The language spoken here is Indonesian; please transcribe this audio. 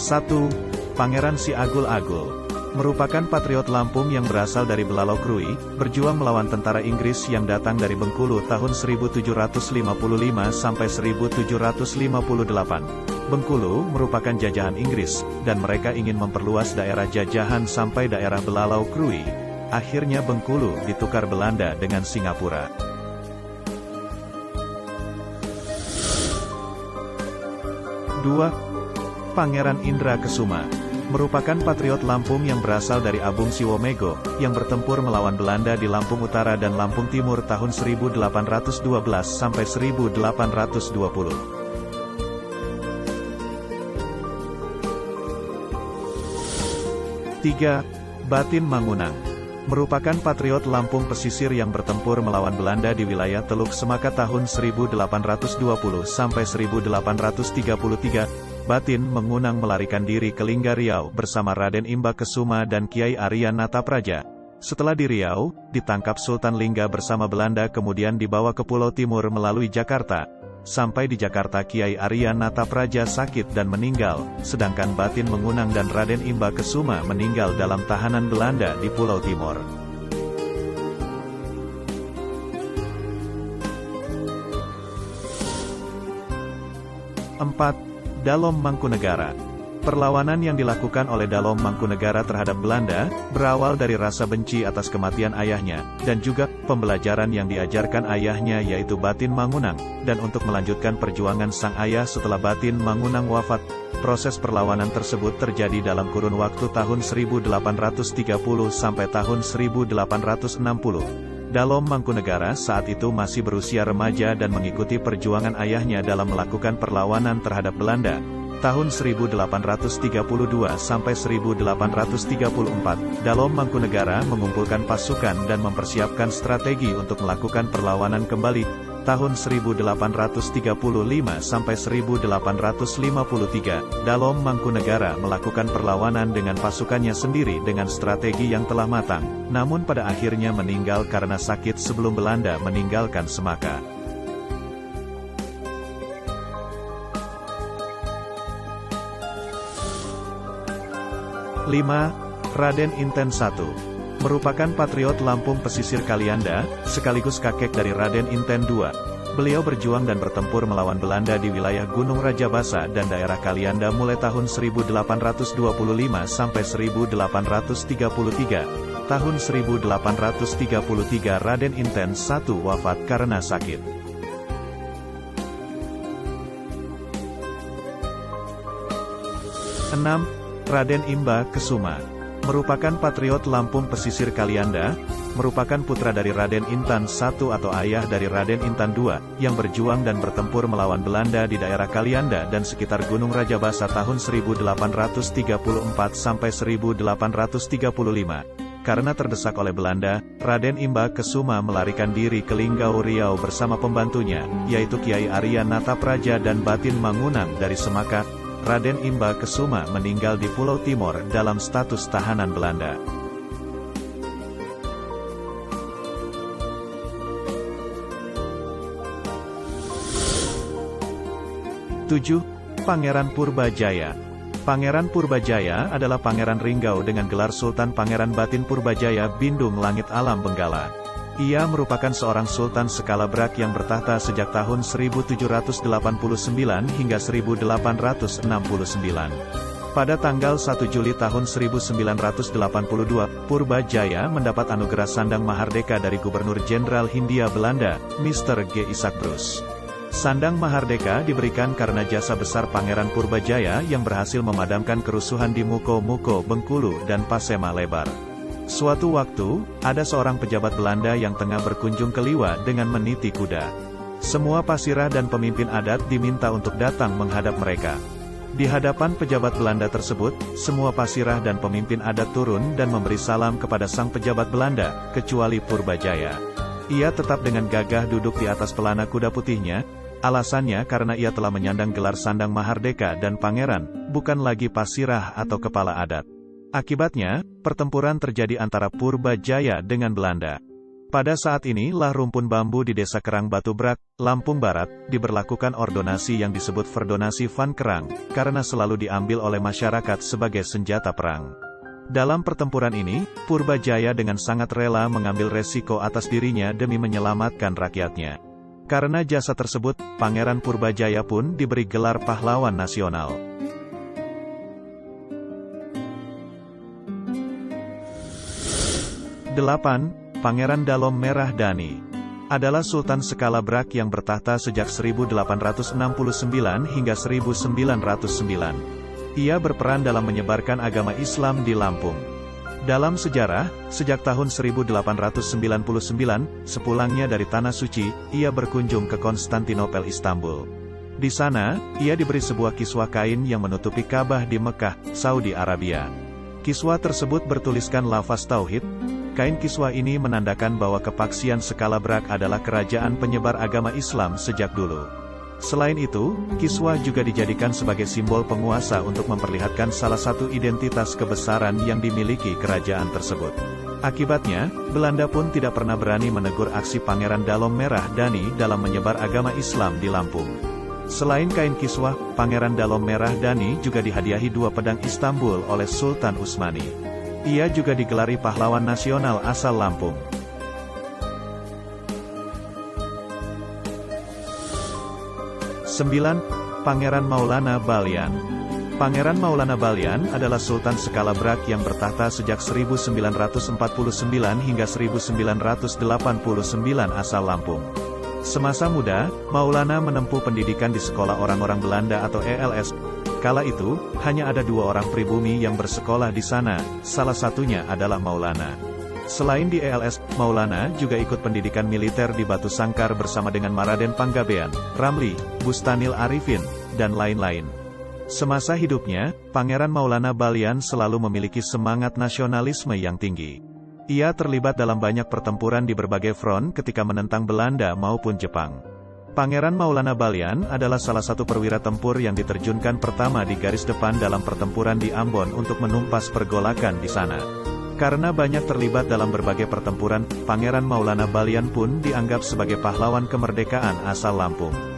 1. Pangeran Si Agul-Agul merupakan patriot Lampung yang berasal dari Belalau Krui, berjuang melawan tentara Inggris yang datang dari Bengkulu tahun 1755 sampai 1758. Bengkulu merupakan jajahan Inggris, dan mereka ingin memperluas daerah jajahan sampai daerah Belalau Krui. Akhirnya Bengkulu ditukar Belanda dengan Singapura. 2. Pangeran Indra Kesuma merupakan patriot Lampung yang berasal dari Abung Siwomego, yang bertempur melawan Belanda di Lampung Utara dan Lampung Timur tahun 1812 sampai 1820. 3. Batin Mangunang merupakan patriot Lampung pesisir yang bertempur melawan Belanda di wilayah Teluk Semaka tahun 1820 sampai 1833. Batin Mangunang melarikan diri ke Lingga Riau bersama Raden Imba Kesuma dan Kiai Arya Natapraja. Setelah di Riau, ditangkap Sultan Lingga bersama Belanda kemudian dibawa ke Pulau Timur melalui Jakarta. Sampai di Jakarta Kiai Arya Natapraja sakit dan meninggal, sedangkan Batin Mangunang dan Raden Imba Kesuma meninggal dalam tahanan Belanda di Pulau Timur. 4. Dalom Mangkunegara. Perlawanan yang dilakukan oleh Dalom Mangkunegara terhadap Belanda, berawal dari rasa benci atas kematian ayahnya, dan juga pembelajaran yang diajarkan ayahnya yaitu Batin Mangunang, dan untuk melanjutkan perjuangan sang ayah setelah Batin Mangunang wafat. Proses perlawanan tersebut terjadi dalam kurun waktu tahun 1830 sampai tahun 1860. Dalom Mangkunegara saat itu masih berusia remaja dan mengikuti perjuangan ayahnya dalam melakukan perlawanan terhadap Belanda. Tahun 1832 sampai 1834, Dalom Mangkunegara mengumpulkan pasukan dan mempersiapkan strategi untuk melakukan perlawanan kembali. Tahun 1835 sampai 1853, Dalom Mangkunegara melakukan perlawanan dengan pasukannya sendiri dengan strategi yang telah matang, namun pada akhirnya meninggal karena sakit sebelum Belanda meninggalkan Semaka. 5. Raden Inten I merupakan patriot Lampung pesisir Kalianda, sekaligus kakek dari Raden Inten II. Beliau berjuang dan bertempur melawan Belanda di wilayah Gunung Rajabasa dan daerah Kalianda mulai tahun 1825 sampai 1833. Tahun 1833 Raden Inten I wafat karena sakit. 6. Raden Imba Kesuma merupakan patriot Lampung pesisir Kalianda, merupakan putra dari Raden Intan I atau ayah dari Raden Intan II, yang berjuang dan bertempur melawan Belanda di daerah Kalianda dan sekitar Gunung Rajabasa tahun 1834 sampai 1835. Karena terdesak oleh Belanda, Raden Imba Kesuma melarikan diri ke Linggau Riau bersama pembantunya, yaitu Kiai Arya Natapraja dan Batin Mangunang dari Semaka. Raden Imba Kesuma meninggal di Pulau Timur dalam status tahanan Belanda. 7. Pangeran Purbajaya. Pangeran Purbajaya adalah Pangeran Ringgau dengan gelar Sultan Pangeran Batin Purbajaya Bindung Langit Alam Benggala. Ia merupakan seorang sultan skala Brak yang bertahta sejak tahun 1789 hingga 1869. Pada tanggal 1 Juli tahun 1982, Purbajaya mendapat anugerah Sandang Mahardeka dari Gubernur Jenderal Hindia Belanda, Mr. G. Isaac Bruce. Sandang Mahardeka diberikan karena jasa besar Pangeran Purbajaya yang berhasil memadamkan kerusuhan di Muko-Muko, Bengkulu, dan Pasema Lebar. Suatu waktu, ada seorang pejabat Belanda yang tengah berkunjung ke Liwa dengan meniti kuda. Semua pasirah dan pemimpin adat diminta untuk datang menghadap mereka. Di hadapan pejabat Belanda tersebut, semua pasirah dan pemimpin adat turun dan memberi salam kepada sang pejabat Belanda, kecuali Purbajaya. Ia tetap dengan gagah duduk di atas pelana kuda putihnya, alasannya karena ia telah menyandang gelar Sandang Mahardeka dan Pangeran, bukan lagi pasirah atau kepala adat. Akibatnya, pertempuran terjadi antara Purbajaya dengan Belanda. Pada saat ini lah rumpun bambu di Desa Kerang Batu Brak, Lampung Barat, diberlakukan ordonasi yang disebut Verdonasi Van Kerang, karena selalu diambil oleh masyarakat sebagai senjata perang. Dalam pertempuran ini, Purbajaya dengan sangat rela mengambil resiko atas dirinya demi menyelamatkan rakyatnya. Karena jasa tersebut, Pangeran Purbajaya pun diberi gelar pahlawan nasional. 8. Pangeran Dalom Merah Dani adalah Sultan Skala Brak yang bertahta sejak 1869 hingga 1909. Ia berperan dalam menyebarkan agama Islam di Lampung. Dalam sejarah, sejak tahun 1899, sepulangnya dari Tanah Suci, ia berkunjung ke Konstantinopel Istanbul. Di sana, ia diberi sebuah kiswah kain yang menutupi Ka'bah di Mekah, Saudi Arabia. Kiswah tersebut bertuliskan lafaz Tauhid. Kain kiswah ini menandakan bahwa Kepaksian Skala Brak adalah kerajaan penyebar agama Islam sejak dulu. Selain itu, kiswah juga dijadikan sebagai simbol penguasa untuk memperlihatkan salah satu identitas kebesaran yang dimiliki kerajaan tersebut. Akibatnya, Belanda pun tidak pernah berani menegur aksi Pangeran Dalom Merah Dani dalam menyebar agama Islam di Lampung. Selain kain kiswah, Pangeran Dalom Merah Dani juga dihadiahi 2 pedang Istanbul oleh Sultan Utsmani. Ia juga digelari pahlawan nasional asal Lampung. 9. Pangeran Maulana Balyan. Pangeran Maulana Balyan adalah Sultan Skala Brak yang bertahta sejak 1949 hingga 1989 asal Lampung. Semasa muda, Maulana menempuh pendidikan di Sekolah Orang-orang Belanda atau ELS. Kala itu, hanya ada 2 orang pribumi yang bersekolah di sana, salah satunya adalah Maulana. Selain di ELS, Maulana juga ikut pendidikan militer di Batu Sangkar bersama dengan Maraden Panggabean, Ramli, Bustanil Arifin, dan lain-lain. Semasa hidupnya, Pangeran Maulana Balyan selalu memiliki semangat nasionalisme yang tinggi. Ia terlibat dalam banyak pertempuran di berbagai front ketika menentang Belanda maupun Jepang. Pangeran Maulana Balyan adalah salah satu perwira tempur yang diterjunkan pertama di garis depan dalam pertempuran di Ambon untuk menumpas pergolakan di sana. Karena banyak terlibat dalam berbagai pertempuran, Pangeran Maulana Balyan pun dianggap sebagai pahlawan kemerdekaan asal Lampung.